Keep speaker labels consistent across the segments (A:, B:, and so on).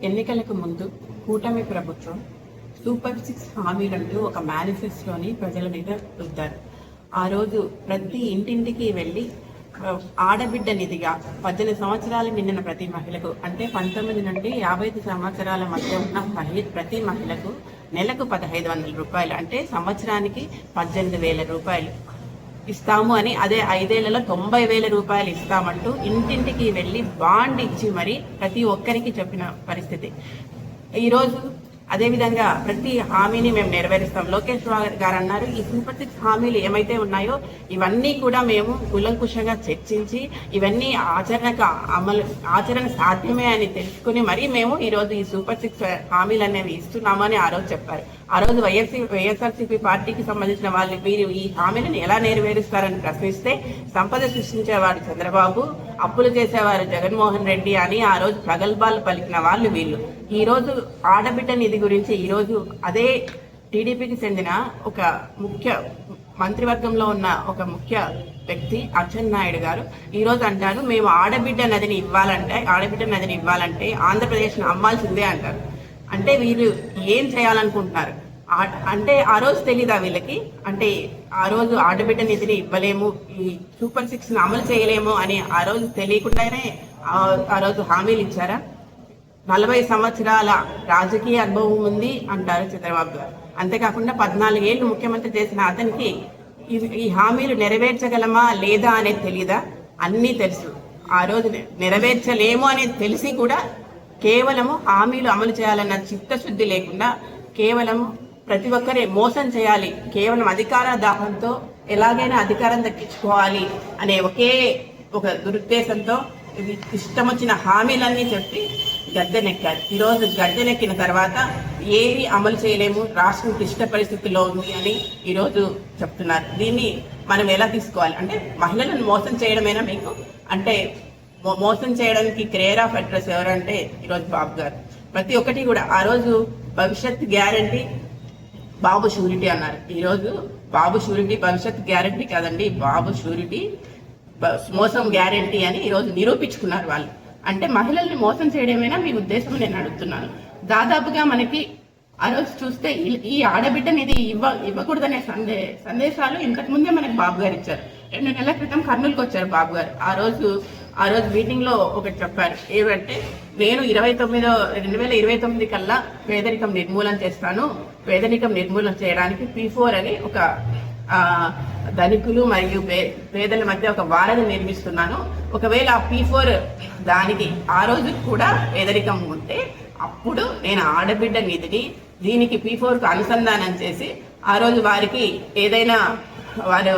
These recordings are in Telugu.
A: ఎన్నికలకు ముందు కూటమి ప్రభుత్వం సూపర్ 6 హామీలంటూ ఒక మేనిఫెస్టోని ప్రజల మీద రుద్దారు. ఆ రోజు ప్రతి ఇంటింటికి వెళ్ళి ఆడబిడ్డ నిధిగా 18 సంవత్సరాలు నిండిన ప్రతి మహిళకు, అంటే 19 నుండి 55 సంవత్సరాల మధ్య ఉన్న ప్రతి మహిళకు నెలకు 1500 రూపాయలు, అంటే సంవత్సరానికి 18,000 రూపాయలు ఇస్తాము అని, అదే 5 ఏళ్లలో 90,000 రూపాయలు ఇస్తామంటూ ఇంటింటికి వెళ్ళి బాండ్ ఇచ్చి మరి ప్రతి ఒక్కరికి చెప్పిన పరిస్థితి. ఈరోజు అదేవిధంగా ప్రతి హామీని మేము నెరవేరుస్తాం. లోకేష్ గారు అన్నారు, ఈ సూపర్ 6 హామీలు ఏమైతే ఉన్నాయో ఇవన్నీ కూడా మేము కూలంకుషంగా చర్చించి ఇవన్నీ ఆచరణ సాధ్యమే అని తెలుసుకుని మరి మేము ఈరోజు ఈ సూపర్ 6 హామీలు అనేవి ఇస్తున్నామని ఆ రోజు చెప్పారు. ఆ రోజు వైఎస్ఆర్సీపీ పార్టీకి సంబంధించిన వాళ్ళు మీరు ఈ హామీలను ఎలా నెరవేరుస్తారని ప్రశ్నిస్తే సంపద సృష్టించేవాడు చంద్రబాబు, అప్పులు చేసేవారు జగన్మోహన్ రెడ్డి అని ఆ రోజు ప్రగల్భాలు పలికిన వాళ్ళు వీళ్ళు. ఈ రోజు ఆడబిడ్డ నిధి గురించి ఈ రోజు అదే టీడీపీకి చెందిన ఒక ముఖ్య మంత్రివర్గంలో ఉన్న ఒక ముఖ్య వ్యక్తి అచ్చెన్నాయుడు గారు ఈ రోజు అంటారు, మేము ఆడబిడ్డ నదిని ఇవ్వాలంటే ఆంధ్రప్రదేశ్ను అమ్మాల్సిందే అంటారు. అంటే వీళ్ళు ఏం చేయాలనుకుంటున్నారు అంటే ఆ రోజు తెలీదా వీళ్ళకి? అంటే ఆ రోజు ఆడబిడ్డ నిధిని ఇవ్వలేము, ఈ సూపర్ 6 అమలు చేయలేము అని ఆ రోజు తెలియకుండానే ఆ రోజు హామీలు ఇచ్చారా? 40 సంవత్సరాల రాజకీయ అనుభవం ఉంది అంటారు చంద్రబాబు గారు. అంతేకాకుండా 14 ఏళ్లు ముఖ్యమంత్రి చేసిన అతనికి ఈ హామీలు నెరవేర్చగలమా లేదా అనేది తెలీదా? అన్నీ తెలుసు. ఆ రోజు నెరవేర్చలేము అనేది తెలిసి కూడా కేవలము హామీలు అమలు చేయాలన్న చిత్తశుద్ధి లేకుండా కేవలం ప్రతి ఒక్కరే మోసం చేయాలి, కేవలం అధికార దాహంతో ఎలాగైనా అధికారం దక్కించుకోవాలి అనే ఒకే ఒక దురుద్దేశంతో ఇష్టం వచ్చిన హామీలన్నీ చెప్పి గద్దెనెక్కారు. ఈరోజు గద్దెనెక్కిన తర్వాత ఏవి అమలు చేయలేము, రాష్ట్రం క్లిష్ట పరిస్థితుల్లో ఉంది అని ఈరోజు చెప్తున్నారు. దీన్ని మనం ఎలా తీసుకోవాలి? అంటే మహిళలను మోసం చేయడమేనా మీకు? అంటే మోసం చేయడానికి క్లియర్ ఆఫ్ అడ్రస్ ఎవరంటే ఈరోజు బాబు గారు. ప్రతి ఒక్కటి కూడా ఆ రోజు భవిష్యత్ గ్యారంటీ బాబు షూరిటీ అన్నారు. ఈరోజు బాబు షూరిటీ భవిష్యత్ గ్యారంటీ కాదండి, బాబు షూరిటీ మోసం గ్యారంటీ అని ఈరోజు నిరూపించుకున్నారు వాళ్ళు. అంటే మహిళల్ని మోసం చేయడమేనా మీ ఉద్దేశం నేను అడుగుతున్నాను. దాదాపుగా మనకి ఆ రోజు చూస్తే ఈ ఆడబిడ్డ నిధి ఇవ్వకూడదనే సందేశాలు ఇంతకు ముందే మనకి బాబు గారు ఇచ్చారు. 2 నెలల క్రితం కర్నూలుకి వచ్చారు బాబు గారు. ఆ రోజు మీటింగ్ లో ఒకటి చెప్పారు, ఏమంటే నేను 2029 కల్లా పేదరికం నిర్మూలన చేస్తాను, పేదరికం నిర్మూలన చేయడానికి P4 అని ఒక ధనికులు మరియు పేదల మధ్య ఒక వారధి నిర్మిస్తున్నాను. ఒకవేళ ఆ P4 దానికి ఆ రోజు కూడా పేదరికం ఉంటే అప్పుడు నేను ఆడబిడ్డ నిధిని దీనికి P4కు అనుసంధానం చేసి ఆ రోజు వారికి ఏదైనా వాళ్ళు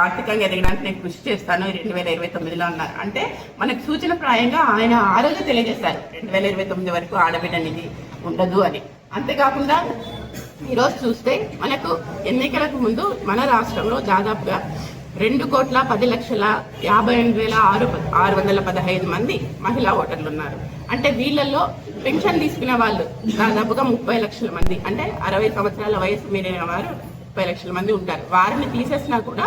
A: ఆర్థికంగా ఎదగడానికి నేను కృషి చేస్తాను 2029లో అన్నారు. అంటే మనకు సూచన ప్రాయంగా ఆయన ఆ రోజు తెలియజేశారు 2029 వరకు ఆడబిడ్డ నిధి ఉండదు అని. అంతేకాకుండా ఈరోజు చూస్తే మనకు ఎన్నికలకు ముందు మన రాష్ట్రంలో దాదాపుగా 2,10,58,615 మంది మహిళా ఓటర్లు ఉన్నారు. అంటే వీళ్ళల్లో పెన్షన్ తీసుకునే వాళ్ళు దాదాపుగా 30 లక్షల మంది, అంటే 60 సంవత్సరాల వయసు మీరిన వారు 30 లక్షల మంది ఉంటారు. వారిని తీసేసినా కూడా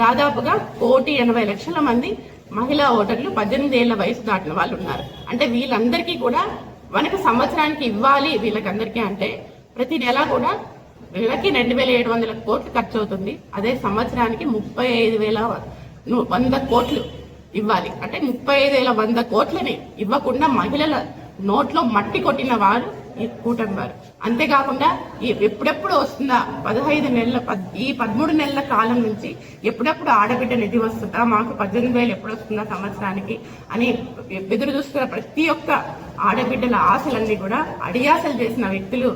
A: దాదాపుగా 1,80,00,000 మంది మహిళా ఓటర్లు 18 ఏళ్ల వయసు దాటిన వాళ్ళు ఉన్నారు. అంటే వీళ్ళందరికీ కూడా మనకు సంవత్సరానికి ఇవ్వాలి వీళ్ళకందరికీ. అంటే ప్రతి నెల కూడా నెలకి 2,700 కోట్లు ఖర్చు అవుతుంది. అదే సంవత్సరానికి 35,100 కోట్లు ఇవ్వాలి. అంటే 35,100 కోట్లని ఇవ్వకుండా మహిళల నోట్లో మట్టి కొట్టిన వారు ఈ కూటమి వారు. అంతేకాకుండా ఎప్పుడెప్పుడు వస్తుందా 15 నెలల ఈ 13 నెలల కాలం నుంచి ఎప్పుడెప్పుడు ఆడబిడ్డ నిధి వస్తుందా, మాకు 18,000 ఎప్పుడు వస్తుందా సంవత్సరానికి అని ఎదురు చూస్తున్న ప్రతి ఒక్క ఆడబిడ్డల ఆశలన్నీ కూడా అడియాసలు చేసిన వ్యక్తులు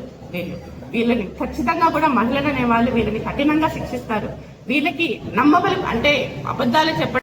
A: వీళ్ళని ఖచ్చితంగా కూడా మహిళలు అనే వాళ్ళు వీళ్ళని కఠినంగా శిక్షిస్తారు. వీళ్ళకి నమ్మబలం అంటే అబద్ధాలు చెప్పడం